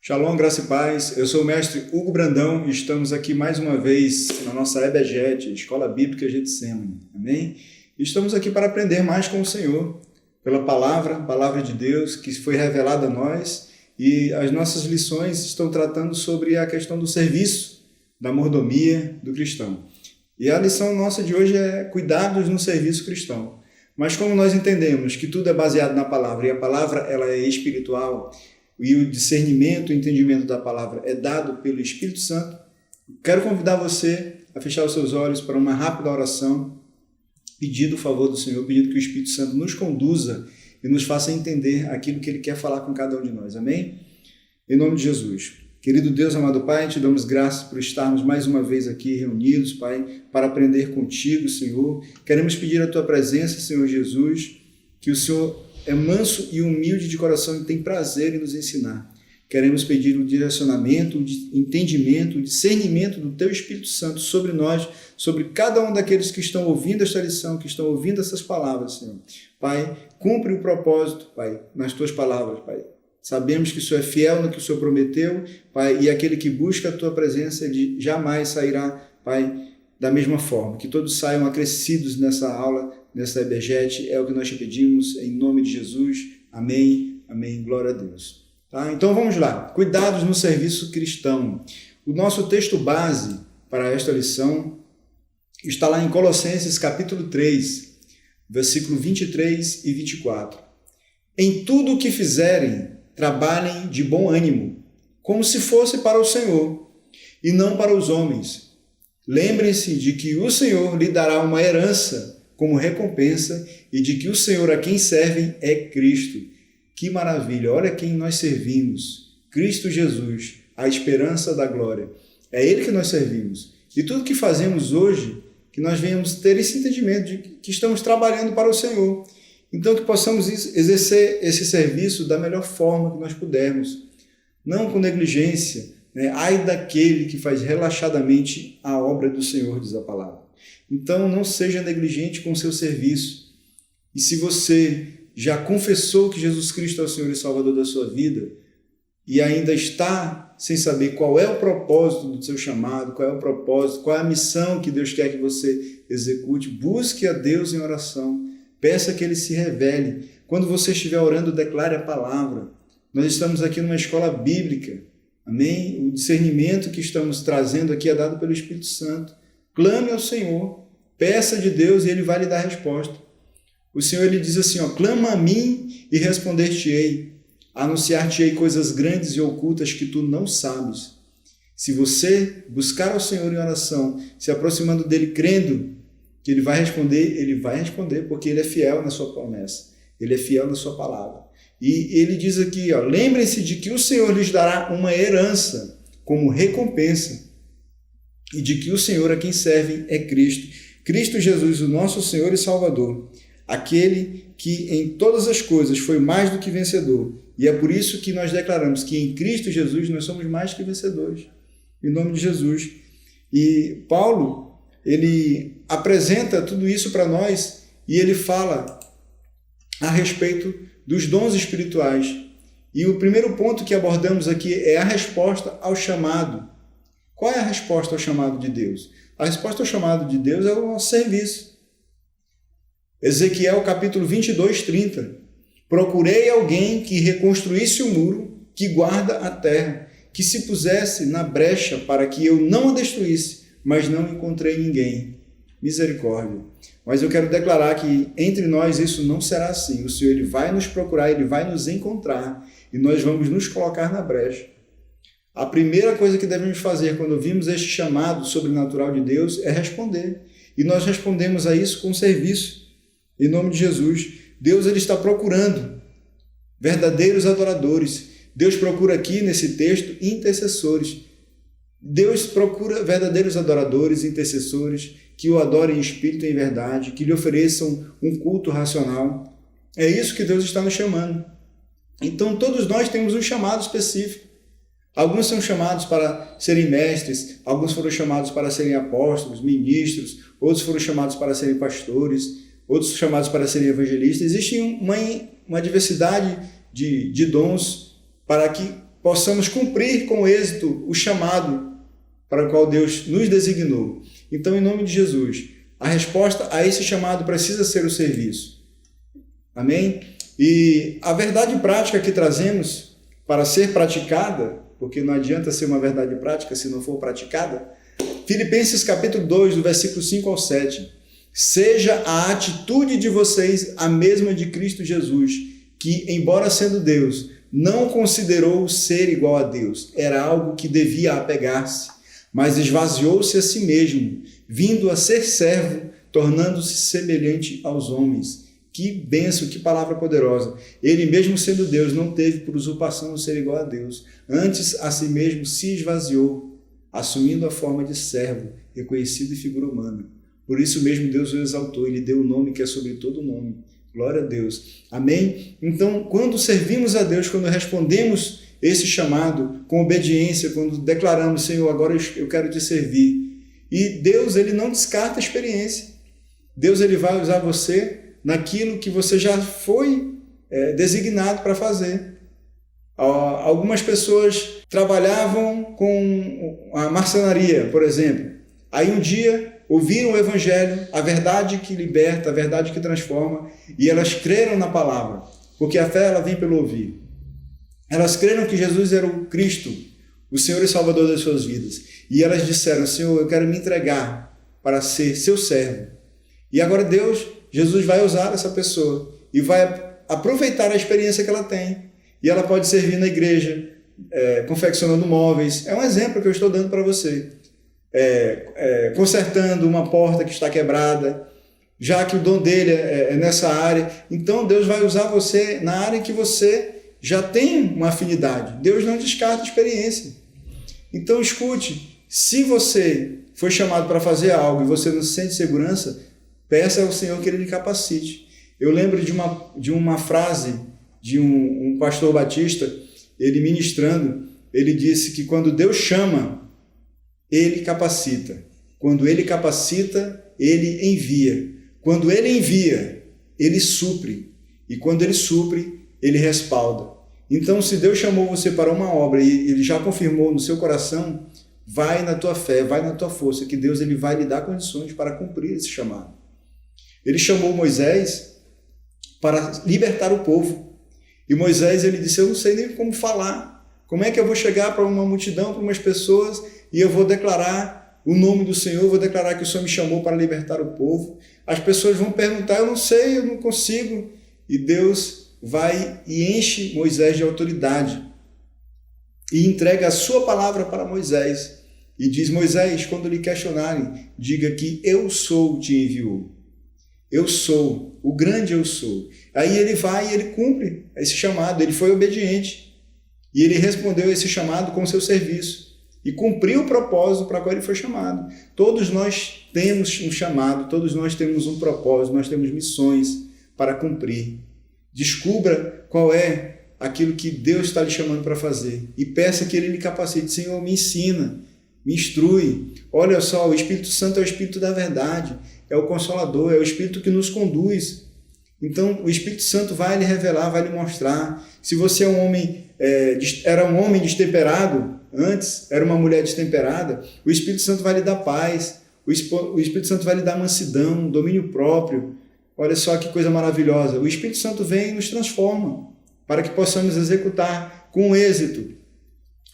Shalom, graça e paz. Eu sou o mestre Hugo Brandão e estamos aqui mais uma vez na nossa EBGET, Escola Bíblica Getsemane. Amém? E estamos aqui para aprender mais com o Senhor, pela palavra de Deus que foi revelada a nós, e as nossas lições estão tratando sobre a questão do serviço, da mordomia do cristão. E a lição nossa de hoje é cuidados no serviço cristão. Mas como nós entendemos que tudo é baseado na palavra e a palavra ela é espiritual, e o discernimento, o entendimento da palavra é dado pelo Espírito Santo, quero convidar você a fechar os seus olhos para uma rápida oração, pedindo o favor do Senhor, pedindo que o Espírito Santo nos conduza e nos faça entender aquilo que Ele quer falar com cada um de nós. Amém? Em nome de Jesus. Querido Deus, amado Pai, te damos graças por estarmos mais uma vez aqui reunidos, Pai, para aprender contigo, Senhor. Queremos pedir a Tua presença, Senhor Jesus, que o Senhor é manso e humilde de coração e tem prazer em nos ensinar. Queremos pedir o direcionamento, o entendimento, o discernimento do Teu Espírito Santo sobre nós, sobre cada um daqueles que estão ouvindo esta lição, que estão ouvindo essas palavras, Senhor. Pai, cumpre o propósito, Pai, nas Tuas palavras, Pai. Sabemos que o Senhor é fiel no que o Senhor prometeu, Pai, e aquele que busca a Tua presença, ele jamais sairá, Pai, da mesma forma. Que todos saiam acrescidos nessa aula, nessa EBGET, é o que nós te pedimos, em nome de Jesus. Amém, amém, glória a Deus. Tá? Então vamos lá, cuidados no serviço cristão. O nosso texto base para esta lição está lá em Colossenses capítulo 3, versículo 23 e 24. Em tudo o que fizerem, trabalhem de bom ânimo, como se fosse para o Senhor, e não para os homens. Lembrem-se de que o Senhor lhe dará uma herança como recompensa e de que o Senhor a quem servem é Cristo. Que maravilha! Olha quem nós servimos. Cristo Jesus, a esperança da glória. É Ele que nós servimos. E tudo que fazemos hoje, que nós venhamos ter esse entendimento de que estamos trabalhando para o Senhor. Então que possamos exercer esse serviço da melhor forma que nós pudermos. Não com negligência, né? Ai daquele que faz relaxadamente a obra do Senhor, diz a palavra. Então não seja negligente com o seu serviço. E se você já confessou que Jesus Cristo é o Senhor e Salvador da sua vida e ainda está sem saber qual é o propósito do seu chamado, qual é o propósito, qual é a missão que Deus quer que você execute, busque a Deus em oração, peça que Ele se revele. Quando você estiver orando, declare a palavra. Nós estamos aqui numa escola bíblica, amém? O discernimento que estamos trazendo aqui é dado pelo Espírito Santo. Clame ao Senhor, peça de Deus e Ele vai lhe dar a resposta. O Senhor ele diz assim, clama a mim e responder-te-ei, anunciar-te-ei coisas grandes e ocultas que tu não sabes. Se você buscar ao Senhor em oração, se aproximando dele, crendo que Ele vai responder, porque Ele é fiel na sua promessa, Ele é fiel na sua palavra. E Ele diz aqui, lembrem-se de que o Senhor lhes dará uma herança como recompensa, e de que o Senhor a quem servem é Cristo. Cristo Jesus, o nosso Senhor e Salvador, aquele que em todas as coisas foi mais do que vencedor. E é por isso que nós declaramos que em Cristo Jesus nós somos mais que vencedores. Em nome de Jesus. E Paulo, ele apresenta tudo isso para nós e ele fala a respeito dos dons espirituais. E o primeiro ponto que abordamos aqui é a resposta ao chamado. Qual é a resposta ao chamado de Deus? A resposta ao chamado de Deus é o nosso serviço. Ezequiel capítulo 22, 30. Procurei alguém que reconstruísse o muro, que guarda a terra, que se pusesse na brecha para que eu não a destruísse, mas não encontrei ninguém. Misericórdia. Mas eu quero declarar que entre nós isso não será assim. O Senhor ele vai nos procurar, Ele vai nos encontrar e nós vamos nos colocar na brecha. A primeira coisa que devemos fazer quando vimos este chamado sobrenatural de Deus é responder. E nós respondemos a isso com serviço. Em nome de Jesus. Deus ele está procurando verdadeiros adoradores. Deus procura aqui nesse texto intercessores. Deus procura verdadeiros adoradores, intercessores, que o adorem em espírito e em verdade, que lhe ofereçam um culto racional. É isso que Deus está nos chamando. Então todos nós temos um chamado específico. Alguns são chamados para serem mestres, alguns foram chamados para serem apóstolos, ministros, outros foram chamados para serem pastores, outros chamados para serem evangelistas. Existe uma diversidade de dons para que possamos cumprir com êxito o chamado para o qual Deus nos designou. Então, em nome de Jesus, a resposta a esse chamado precisa ser o serviço. Amém? E a verdade prática que trazemos para ser praticada, porque não adianta ser uma verdade prática se não for praticada, Filipenses capítulo 2, do versículo 5 ao 7. Seja a atitude de vocês a mesma de Cristo Jesus, que, embora sendo Deus, não considerou ser igual a Deus. Era algo que devia apegar-se, mas esvaziou-se a si mesmo, vindo a ser servo, tornando-se semelhante aos homens. Que bênção, que palavra poderosa. Ele, mesmo sendo Deus, não teve por usurpação ser igual a Deus. Antes, a si mesmo se esvaziou, assumindo a forma de servo, reconhecido em figura humana. Por isso mesmo Deus o exaltou, ele deu o nome que é sobre todo nome. Glória a Deus. Amém? Então, quando servimos a Deus, quando respondemos esse chamado com obediência, quando declaramos, Senhor, agora eu quero te servir. E Deus, ele não descarta a experiência. Deus, ele vai usar você naquilo que você já foi designado para fazer. Algumas pessoas trabalhavam com a marcenaria, por exemplo. Aí um dia ouviram o evangelho, a verdade que liberta, a verdade que transforma, e elas creram na palavra, porque a fé ela vem pelo ouvir. Elas creram que Jesus era o Cristo, o Senhor e Salvador das suas vidas. E elas disseram, Senhor, eu quero me entregar para ser seu servo. E agora Jesus vai usar essa pessoa e vai aproveitar a experiência que ela tem. E ela pode servir na igreja, confeccionando móveis. É um exemplo que eu estou dando para você. Consertando uma porta que está quebrada, já que o dom dele é nessa área. Então Deus vai usar você na área em que você já tem uma afinidade. Deus não descarta a experiência. Então escute, se você foi chamado para fazer algo e você não sente segurança, peça ao Senhor que Ele lhe capacite. Eu lembro de uma frase de um pastor batista, ele ministrando, ele disse que quando Deus chama, Ele capacita. Quando Ele capacita, Ele envia. Quando Ele envia, Ele supre. E quando Ele supre, Ele respalda. Então, se Deus chamou você para uma obra e Ele já confirmou no seu coração, vai na tua fé, vai na tua força, que Deus ele vai lhe dar condições para cumprir esse chamado. Ele chamou Moisés para libertar o povo. E Moisés ele disse, eu não sei nem como falar. Como é que eu vou chegar para uma multidão, para umas pessoas, e eu vou declarar o nome do Senhor, vou declarar que o Senhor me chamou para libertar o povo. As pessoas vão perguntar, eu não sei, eu não consigo. E Deus vai e enche Moisés de autoridade e entrega a sua palavra para Moisés. E diz, Moisés, quando lhe questionarem, diga que eu sou te enviou. Eu sou, o grande eu sou. Aí ele vai e ele cumpre esse chamado, ele foi obediente. E ele respondeu a esse chamado com o seu serviço. E cumpriu o propósito para o qual ele foi chamado. Todos nós temos um chamado, todos nós temos um propósito, nós temos missões para cumprir. Descubra qual é aquilo que Deus está lhe chamando para fazer. E peça que Ele lhe capacite. Senhor, me ensina, me instrui. Olha só, o Espírito Santo é o Espírito da verdade, é o Consolador, é o Espírito que nos conduz. Então, o Espírito Santo vai lhe revelar, vai lhe mostrar. Se você é um homem, era um homem destemperado, antes era uma mulher destemperada, o Espírito Santo vai lhe dar paz, o Espírito Santo vai lhe dar mansidão, domínio próprio. Olha só que coisa maravilhosa. O Espírito Santo vem e nos transforma para que possamos executar com êxito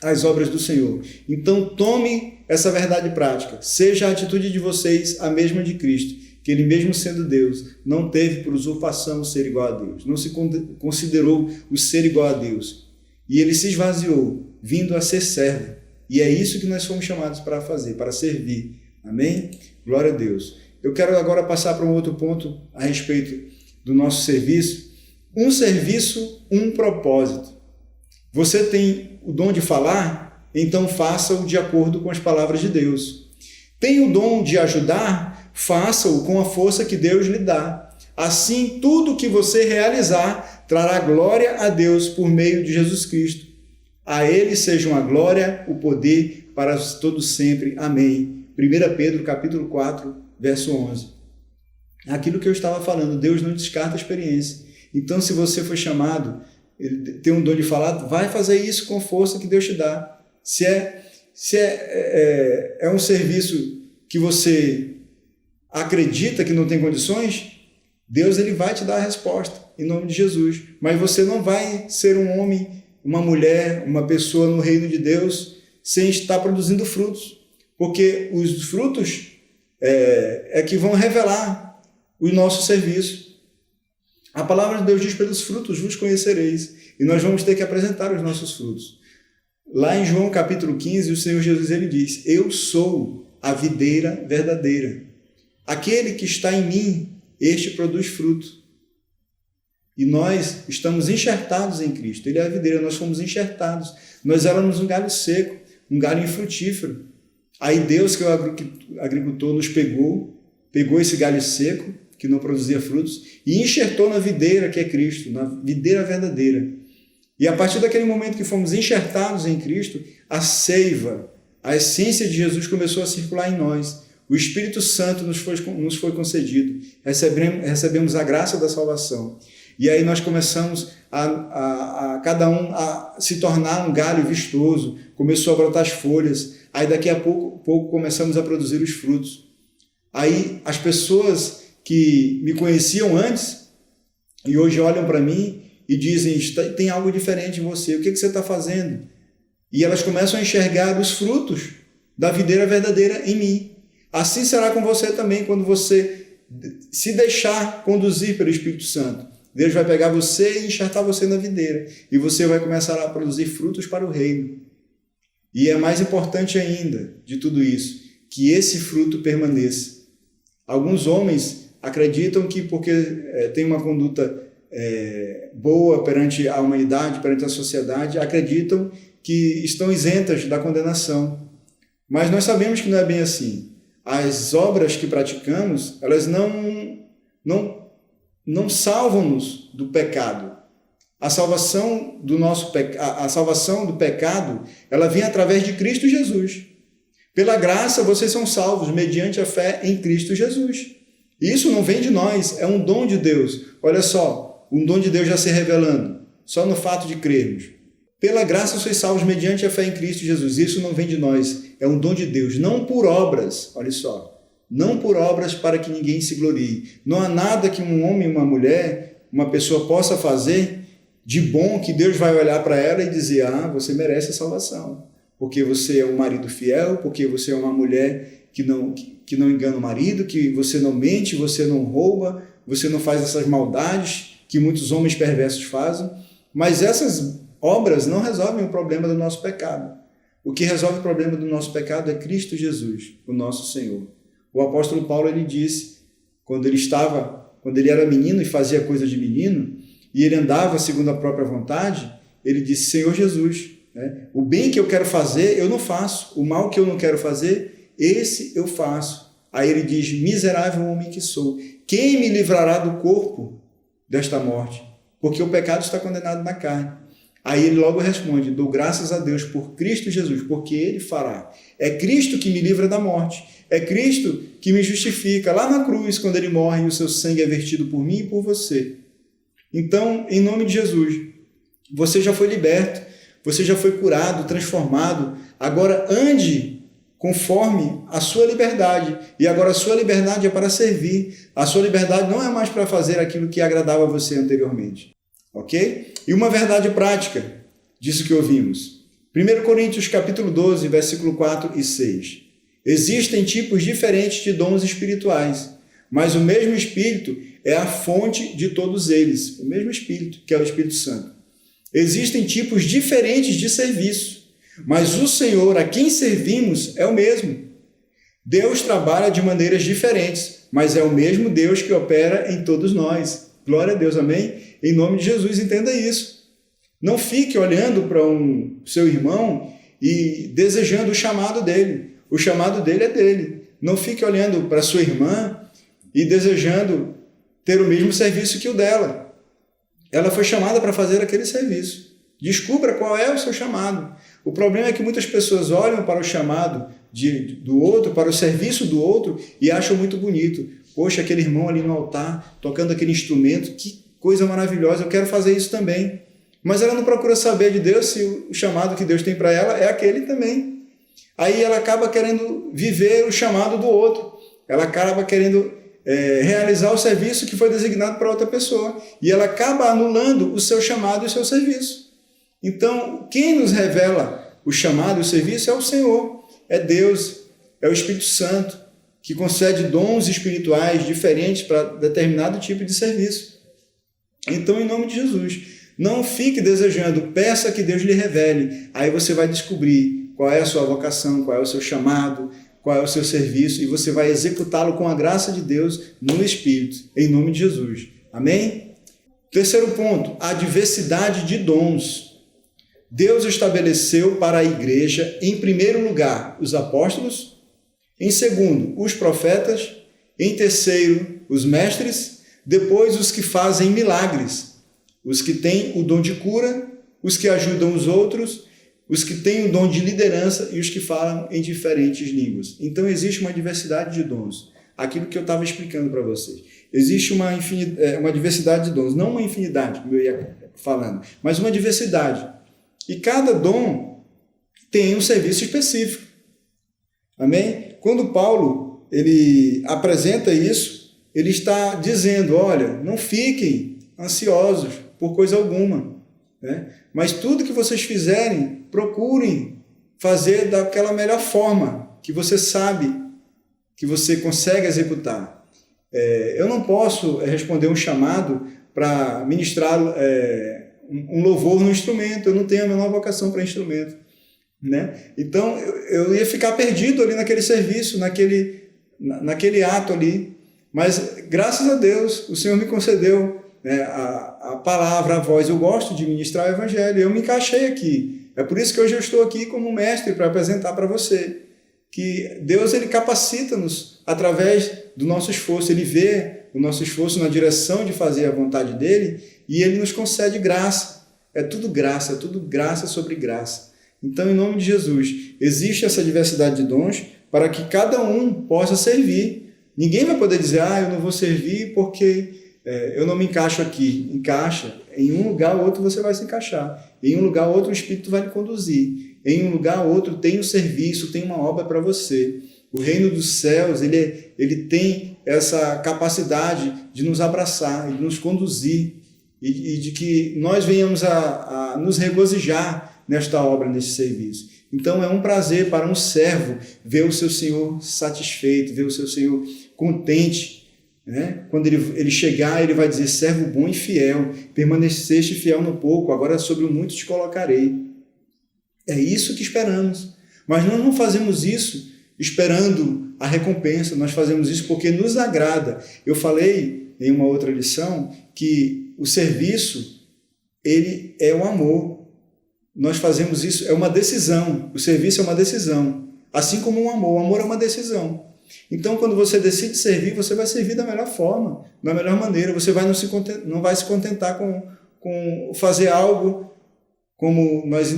as obras do Senhor. Então, tome essa verdade prática. Seja a atitude de vocês a mesma de Cristo, que Ele, mesmo sendo Deus, não teve por usurpação o ser igual a Deus. Não se considerou o ser igual a Deus. E Ele se esvaziou, vindo a ser servo. E é isso que nós fomos chamados para fazer, para servir. Amém? Glória a Deus. Eu quero agora passar para um outro ponto a respeito do nosso serviço. Um serviço, um propósito. Você tem o dom de falar? Então faça-o de acordo com as palavras de Deus. Tem o dom de ajudar? Faça-o com a força que Deus lhe dá. Assim, tudo que você realizar trará glória a Deus por meio de Jesus Cristo. A Ele sejam a glória, o poder para todos sempre. Amém. 1 Pedro capítulo 4, verso 11. Aquilo que eu estava falando, Deus não descarta a experiência. Então, se você foi chamado, ele tem um dom de falar, vai fazer isso com força que Deus te dá. Se é um serviço que você acredita que não tem condições, Deus ele vai te dar a resposta, em nome de Jesus. Mas você não vai ser um homem, uma mulher, uma pessoa no reino de Deus sem estar produzindo frutos. Porque os frutos é que vão revelar o nosso serviço. A palavra de Deus diz, pelos frutos vos conhecereis. E nós vamos ter que apresentar os nossos frutos. Lá em João capítulo 15, o Senhor Jesus ele diz, eu sou a videira verdadeira. Aquele que está em mim, este produz fruto. E nós estamos enxertados em Cristo. Ele é a videira, nós fomos enxertados. Nós éramos um galho seco, um galho infrutífero. Aí Deus, que é o agricultor, nos pegou esse galho seco, que não produzia frutos, e enxertou na videira que é Cristo, na videira verdadeira. E a partir daquele momento que fomos enxertados em Cristo, a seiva, a essência de Jesus começou a circular em nós. O Espírito Santo nos foi concedido. Recebemos a graça da salvação. E aí nós começamos a cada um a se tornar um galho vistoso. Começou a brotar as folhas. Aí daqui a pouco começamos a produzir os frutos. Aí as pessoas que me conheciam antes e hoje olham para mim e dizem, tem algo diferente em você, o que você está fazendo? E elas começam a enxergar os frutos da videira verdadeira em mim. Assim será com você também, quando você se deixar conduzir pelo Espírito Santo. Deus vai pegar você e enxertar você na videira, e você vai começar a produzir frutos para o reino. E é mais importante ainda de tudo isso, que esse fruto permaneça. Alguns homens acreditam que porque tem uma conduta boa perante a humanidade, perante a sociedade, acreditam que estão isentas da condenação. Mas nós sabemos que não é bem assim. As obras que praticamos, elas não salvam-nos do pecado. A salvação do pecado, ela vem através de Cristo Jesus. Pela graça, vocês são salvos mediante a fé em Cristo Jesus. Isso não vem de nós, é um dom de Deus. Olha só, um dom de Deus já se revelando, só no fato de crermos. Pela graça sois salvos mediante a fé em Cristo Jesus. Isso não vem de nós, é um dom de Deus, não por obras, olha só, não por obras para que ninguém se glorie. Não há nada que um homem, uma mulher, uma pessoa possa fazer de bom que Deus vai olhar para ela e dizer, você merece a salvação, porque você é um marido fiel, porque você é uma mulher que não engana o marido, que você não mente, você não rouba, você não faz essas maldades que muitos homens perversos fazem. Mas essas obras não resolvem o problema do nosso pecado. O que resolve o problema do nosso pecado é Cristo Jesus, o nosso Senhor. O apóstolo Paulo ele disse, quando ele era menino e fazia coisas de menino, e ele andava segundo a própria vontade, ele disse, Senhor Jesus, o bem que eu quero fazer, eu não faço. O mal que eu não quero fazer, esse eu faço. Aí ele diz, miserável homem que sou, quem me livrará do corpo desta morte? Porque o pecado está condenado na carne. Aí ele logo responde, dou graças a Deus por Cristo Jesus, porque Ele fará. É Cristo que me livra da morte. É Cristo que me justifica lá na cruz, quando Ele morre e o seu sangue é vertido por mim e por você. Então, em nome de Jesus, você já foi liberto, você já foi curado, transformado. Agora ande conforme a sua liberdade. E agora a sua liberdade é para servir. A sua liberdade não é mais para fazer aquilo que agradava a você anteriormente. Ok? E uma verdade prática disso que ouvimos. 1 Coríntios capítulo 12, versículo 4 e 6. Existem tipos diferentes de dons espirituais, mas o mesmo Espírito é a fonte de todos eles. O mesmo Espírito, que é o Espírito Santo. Existem tipos diferentes de serviço, mas o Senhor a quem servimos é o mesmo. Deus trabalha de maneiras diferentes, mas é o mesmo Deus que opera em todos nós. Glória a Deus, amém? Em nome de Jesus, entenda isso. Não fique olhando para seu irmão e desejando o chamado dele. O chamado dele é dele. Não fique olhando para sua irmã e desejando ter o mesmo serviço que o dela. Ela foi chamada para fazer aquele serviço. Descubra qual é o seu chamado. O problema é que muitas pessoas olham para o chamado do outro, para o serviço do outro e acham muito bonito. Poxa, aquele irmão ali no altar, tocando aquele instrumento, que coisa maravilhosa, eu quero fazer isso também. mas ela não procura saber de Deus se o chamado que Deus tem para ela é aquele também. Aí ela acaba querendo viver o chamado do outro, ela acaba querendo realizar o serviço que foi designado para outra pessoa, e ela acaba anulando o seu chamado e o seu serviço. Então, quem nos revela o chamado e o serviço é o Senhor, é Deus, é o Espírito Santo, que concede dons espirituais diferentes para determinado tipo de serviço. Então, em nome de Jesus, não fique desejando, peça que Deus lhe revele. Aí você vai descobrir qual é a sua vocação, qual é o seu chamado, qual é o seu serviço, e você vai executá-lo com a graça de Deus no Espírito, em nome de Jesus. Amém? Terceiro ponto, a diversidade de dons. Deus estabeleceu para a igreja, em primeiro lugar, os apóstolos, em segundo, os profetas, em terceiro, os mestres, depois os que fazem milagres, os que têm o dom de cura, os que ajudam os outros, os que têm o dom de liderança e os que falam em diferentes línguas. Então existe uma diversidade de dons. Aquilo que eu estava explicando para vocês. Existe uma diversidade de dons, não uma infinidade, como eu ia falando, mas uma diversidade. E cada dom tem um serviço específico. Amém? Quando Paulo ele apresenta isso, ele está dizendo, olha, não fiquem ansiosos por coisa alguma, né? Mas tudo que vocês fizerem, procurem fazer daquela melhor forma que você sabe, que você consegue executar. Eu não posso responder um chamado para ministrar um louvor no instrumento, eu não tenho a menor vocação para instrumento, né? Então eu ia ficar perdido ali naquele serviço, naquele ato ali, mas graças a Deus o Senhor me concedeu a palavra, a voz. Eu gosto de ministrar o evangelho, eu me encaixei aqui. É por isso que hoje eu estou aqui como mestre para apresentar para você que Deus ele capacita-nos através do nosso esforço, ele vê o nosso esforço na direção de fazer a vontade dele e ele nos concede graça. É tudo graça sobre graça. Então, em nome de Jesus, existe essa diversidade de dons para que cada um possa servir. Ninguém vai poder dizer, eu não vou servir porque eu não me encaixo aqui. Encaixa. Em um lugar ou outro você vai se encaixar. Em um lugar ou outro o Espírito vai lhe conduzir. Em um lugar ou outro tem um serviço, tem uma obra para você. O reino dos céus, ele tem essa capacidade de nos abraçar, de nos conduzir e de que nós venhamos a nos regozijar nesta obra, nesse serviço. Então é um prazer para um servo ver o seu Senhor satisfeito, ver o seu Senhor contente, né? Quando ele chegar, ele vai dizer, servo bom e fiel, permaneceste fiel no pouco, agora sobre o muito te colocarei. É isso que esperamos. Mas nós não fazemos isso esperando a recompensa, nós fazemos isso porque nos agrada. Eu falei em uma outra lição que o serviço, ele é o amor. Nós fazemos isso, é uma decisão. O serviço é uma decisão. Assim como o amor é uma decisão. Então, quando você decide servir, você vai servir da melhor forma, da melhor maneira. Você não vai se contentar com fazer algo, como nós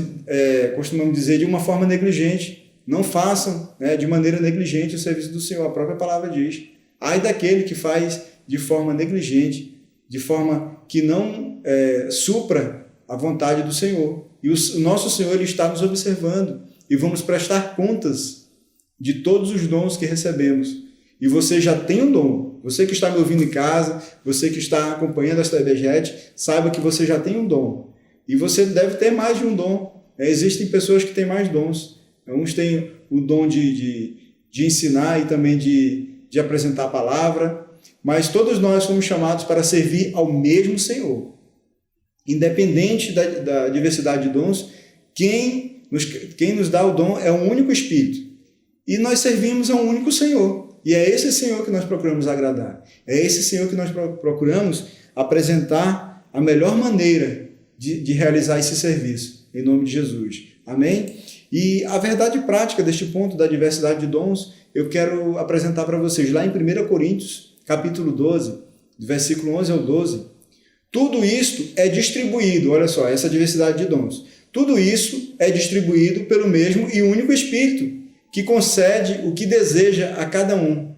costumamos dizer, de uma forma negligente. Não façam de maneira negligente o serviço do Senhor. A própria palavra diz. Ai daquele que faz de forma negligente, de forma que não supra a vontade do Senhor. E o nosso Senhor ele está nos observando e vamos prestar contas de todos os dons que recebemos. E você já tem um dom. Você que está me ouvindo em casa, você que está acompanhando esta EBJET, saiba que você já tem um dom. E você deve ter mais de um dom. Existem pessoas que têm mais dons. Uns têm o dom de ensinar e também de apresentar a palavra. Mas todos nós fomos chamados para servir ao mesmo Senhor. Independente da diversidade de dons, quem nos dá o dom é um único Espírito. E nós servimos a um único Senhor. E é esse Senhor que nós procuramos agradar. É esse Senhor que nós procuramos apresentar a melhor maneira de realizar esse serviço. Em nome de Jesus. Amém? E a verdade prática deste ponto da diversidade de dons, eu quero apresentar para vocês. Lá em 1 Coríntios, capítulo 12, do versículo 11 ao 12, tudo isto é distribuído, olha só, essa diversidade de dons. Tudo isso é distribuído pelo mesmo e único Espírito, que concede o que deseja a cada um.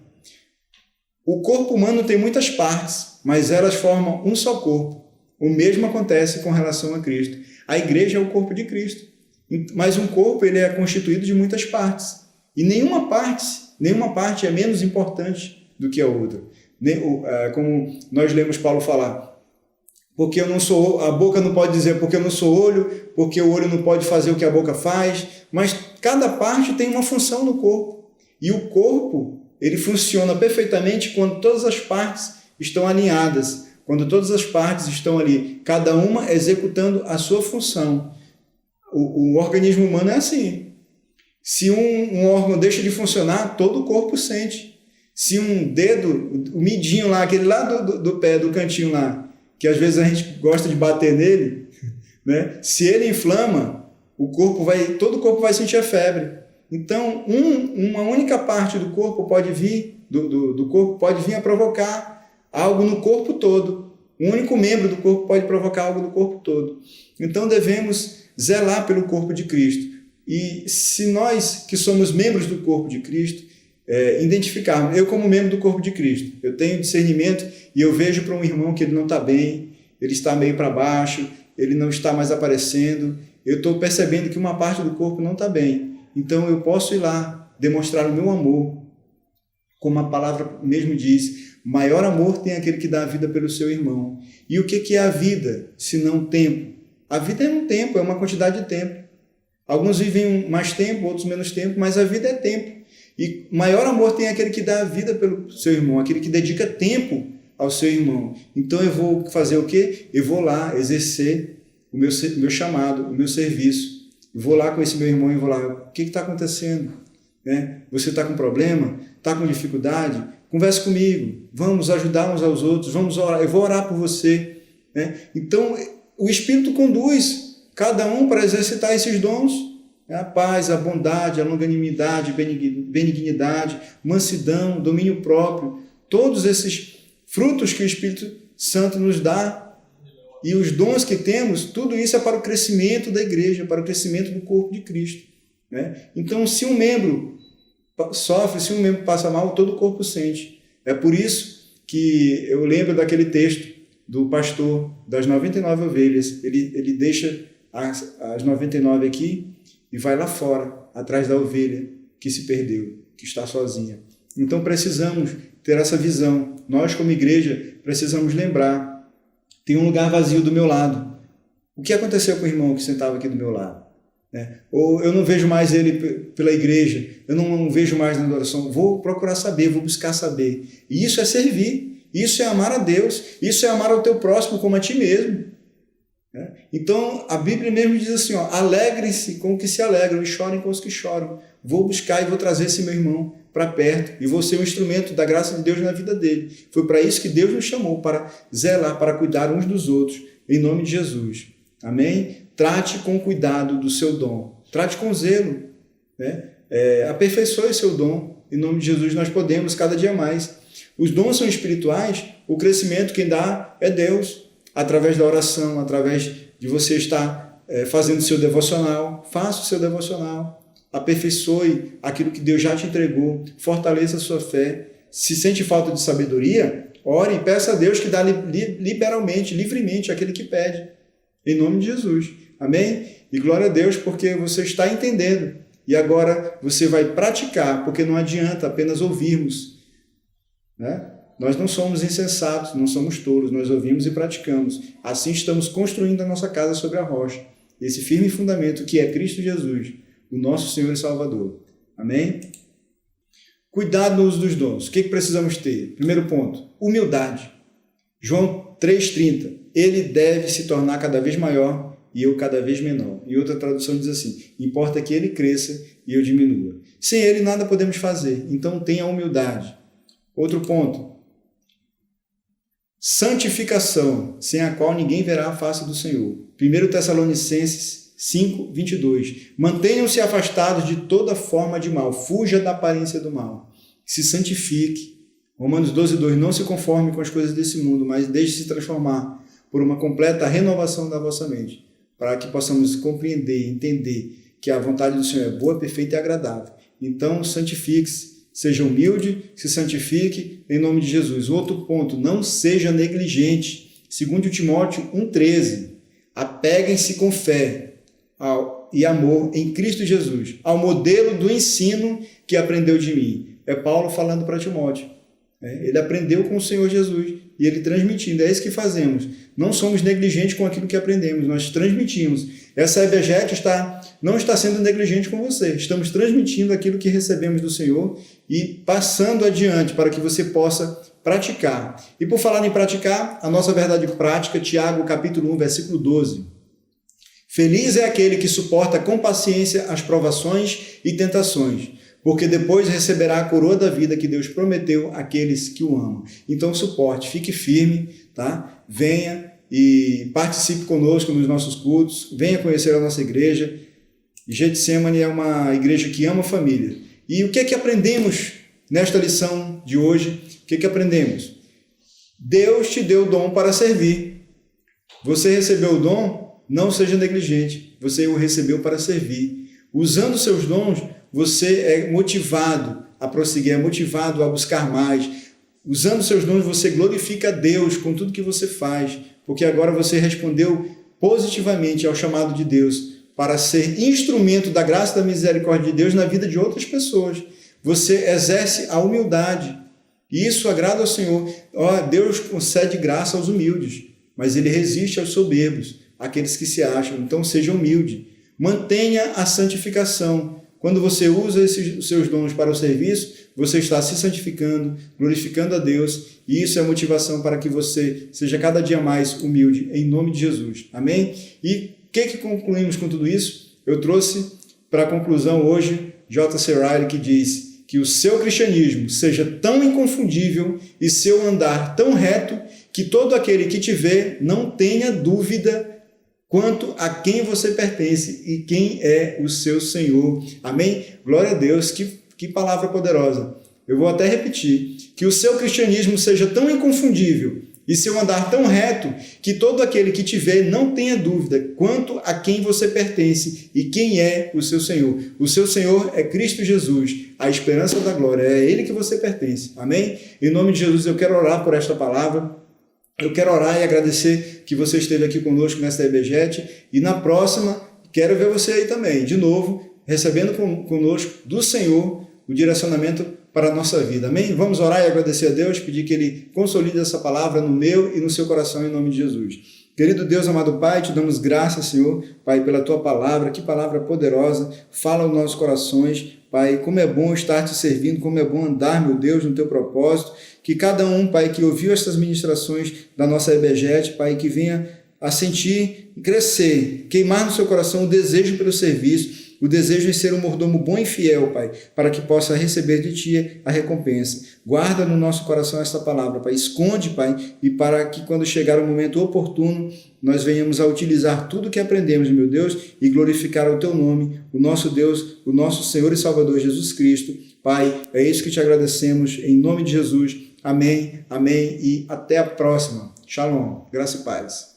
O corpo humano tem muitas partes, mas elas formam um só corpo. O mesmo acontece com relação a Cristo. A igreja é o corpo de Cristo, mas um corpo ele é constituído de muitas partes, e nenhuma parte é menos importante do que a outra. Como nós lemos Paulo falar, porque eu não sou, a boca não pode dizer porque eu não sou olho, porque o olho não pode fazer o que a boca faz, mas cada parte tem uma função no corpo. E o corpo, ele funciona perfeitamente quando todas as partes estão alinhadas, quando todas as partes estão ali, cada uma executando a sua função. O organismo humano é assim. Se um órgão deixa de funcionar, todo o corpo sente. Se um dedo, o midinho lá, aquele lá do pé, do cantinho lá, que às vezes a gente gosta de bater nele, né? Se ele inflama, todo o corpo vai sentir a febre. Então, uma única parte do corpo pode vir, do corpo pode vir a provocar algo no corpo todo. Um único membro do corpo pode provocar algo no corpo todo. Então, devemos zelar pelo corpo de Cristo. E se nós, que somos membros do corpo de Cristo, identificarmos, eu como membro do corpo de Cristo, eu tenho discernimento e eu vejo para um irmão que ele não está bem, ele está meio para baixo, ele não está mais aparecendo, eu estou percebendo que uma parte do corpo não está bem, então eu posso ir lá demonstrar o meu amor, como a palavra mesmo diz, maior amor tem aquele que dá a vida pelo seu irmão. E o que é a vida, se não tempo? A vida é um tempo, é uma quantidade de tempo. Alguns vivem mais tempo, outros menos tempo, mas a vida é tempo. E maior amor tem aquele que dá a vida pelo seu irmão, aquele que dedica tempo ao seu irmão. Então eu vou fazer o quê? Eu vou lá exercer o meu chamado, o meu serviço. Eu vou lá com esse meu irmão e vou lá, o que está acontecendo? Você está com problema? Está com dificuldade? Converse comigo, vamos ajudar uns aos outros, vamos orar, eu vou orar por você. Então o Espírito conduz cada um para exercitar esses dons. A paz, a bondade, a longanimidade, benignidade, mansidão, domínio próprio, todos esses frutos que o Espírito Santo nos dá e os dons que temos, tudo isso é para o crescimento da igreja, para o crescimento do corpo de Cristo. Então, se um membro sofre, se um membro passa mal, todo o corpo sente. É por isso que eu lembro daquele texto do pastor das 99 ovelhas, ele deixa as 99 aqui, e vai lá fora, atrás da ovelha que se perdeu, que está sozinha. Então precisamos ter essa visão. Nós, como igreja, precisamos lembrar. Tem um lugar vazio do meu lado. O que aconteceu com o irmão que sentava aqui do meu lado? Ou eu não vejo mais ele pela igreja, eu não vejo mais na adoração. Vou procurar saber, vou buscar saber. E isso é servir, isso é amar a Deus, isso é amar ao teu próximo como a ti mesmo. Então, a Bíblia mesmo diz assim, alegre-se com os que se alegram e chorem com os que choram. Vou buscar e vou trazer esse meu irmão para perto e vou ser um instrumento da graça de Deus na vida dele. Foi para isso que Deus nos chamou, para zelar, para cuidar uns dos outros, em nome de Jesus. Amém? Trate com cuidado do seu dom. Trate com zelo. Aperfeiçoe seu dom. Em nome de Jesus nós podemos cada dia mais. Os dons são espirituais, o crescimento quem dá é Deus. Através da oração, através de você estar fazendo o seu devocional. Faça o seu devocional. Aperfeiçoe aquilo que Deus já te entregou. Fortaleça a sua fé. Se sente falta de sabedoria, ore e peça a Deus que dá liberalmente, livremente, aquele que pede. Em nome de Jesus. Amém? E glória a Deus porque você está entendendo. E agora você vai praticar, porque não adianta apenas ouvirmos. Nós não somos insensatos, não somos tolos, nós ouvimos e praticamos. Assim estamos construindo a nossa casa sobre a rocha. Esse firme fundamento que é Cristo Jesus, o nosso Senhor e Salvador. Amém? Cuidado no uso dos dons. O que precisamos ter? Primeiro ponto, humildade. João 3,30. Ele deve se tornar cada vez maior e eu cada vez menor. E outra tradução diz assim, importa que ele cresça e eu diminua. Sem ele nada podemos fazer, então tenha humildade. Outro ponto, santificação, sem a qual ninguém verá a face do Senhor. 1 Tessalonicenses 5:22. Mantenham-se afastados de toda forma de mal, fuja da aparência do mal. Se santifique. Romanos 12:2. Não se conforme com as coisas desse mundo, mas deixe-se transformar por uma completa renovação da vossa mente, para que possamos compreender e entender que a vontade do Senhor é boa, perfeita e agradável. Então, santifique-se. Seja humilde, se santifique em nome de Jesus. Outro ponto, não seja negligente. 2 Timóteo 1,13. Apeguem-se com fé e amor em Cristo Jesus, ao modelo do ensino que aprendeu de mim. É Paulo falando para Timóteo. Ele aprendeu com o Senhor Jesus e ele transmitindo. É isso que fazemos. Não somos negligentes com aquilo que aprendemos, nós transmitimos. Essa EBJET não está sendo negligente com você. Estamos transmitindo aquilo que recebemos do Senhor e passando adiante para que você possa praticar. E por falar em praticar, a nossa verdade prática, Tiago capítulo 1, versículo 12. Feliz é aquele que suporta com paciência as provações e tentações, porque depois receberá a coroa da vida que Deus prometeu àqueles que o amam. Então suporte, fique firme, tá? Venha e participe conosco nos nossos cultos, venha conhecer a nossa igreja. Getsemane é uma igreja que ama a família. E o que é que aprendemos nesta lição de hoje? O que é que aprendemos? Deus te deu o dom para servir. Você recebeu o dom? Não seja negligente, você o recebeu para servir. Usando seus dons, você é motivado a prosseguir, é motivado a buscar mais. Usando seus dons, você glorifica a Deus com tudo que você faz, porque agora você respondeu positivamente ao chamado de Deus para ser instrumento da graça e da misericórdia de Deus na vida de outras pessoas. Você exerce a humildade, e isso agrada ao Senhor. Deus concede graça aos humildes, mas Ele resiste aos soberbos, aqueles que se acham. Então seja humilde, mantenha a santificação. Quando você usa os seus dons para o serviço, você está se santificando, glorificando a Deus, e isso é motivação para que você seja cada dia mais humilde, em nome de Jesus. Amém? E o que concluímos com tudo isso? Eu trouxe para a conclusão hoje J.C. Ryle, que diz que o seu cristianismo seja tão inconfundível e seu andar tão reto que todo aquele que te vê não tenha dúvida quanto a quem você pertence e quem é o seu Senhor. Amém? Glória a Deus, que palavra poderosa. Eu vou até repetir, que o seu cristianismo seja tão inconfundível e seu andar tão reto que todo aquele que te vê não tenha dúvida quanto a quem você pertence e quem é o seu Senhor. O seu Senhor é Cristo Jesus, a esperança da glória, é a Ele que você pertence. Amém? Em nome de Jesus, eu quero orar por esta palavra. Eu quero orar e agradecer que você esteve aqui conosco nesta EBJET, e na próxima quero ver você aí também, de novo, recebendo conosco do Senhor o direcionamento para a nossa vida. Amém? Vamos orar e agradecer a Deus, pedir que Ele consolide essa palavra no meu e no seu coração, em nome de Jesus. Querido Deus, amado Pai, te damos graças, Senhor, Pai, pela Tua palavra, que palavra poderosa, fala aos nossos corações, Pai, como é bom estar te servindo, como é bom andar, meu Deus, no Teu propósito, que cada um, Pai, que ouviu estas ministrações da nossa EBJET, Pai, que venha a sentir, crescer, queimar no seu coração o desejo pelo serviço, o desejo em ser um mordomo bom e fiel, Pai, para que possa receber de Ti a recompensa. Guarda no nosso coração esta palavra, Pai. Esconde, Pai, e para que quando chegar o momento oportuno, nós venhamos a utilizar tudo que aprendemos, meu Deus, e glorificar o Teu nome, o nosso Deus, o nosso Senhor e Salvador Jesus Cristo. Pai, é isso que te agradecemos, em nome de Jesus. Amém, amém, e até a próxima. Shalom, graça e paz.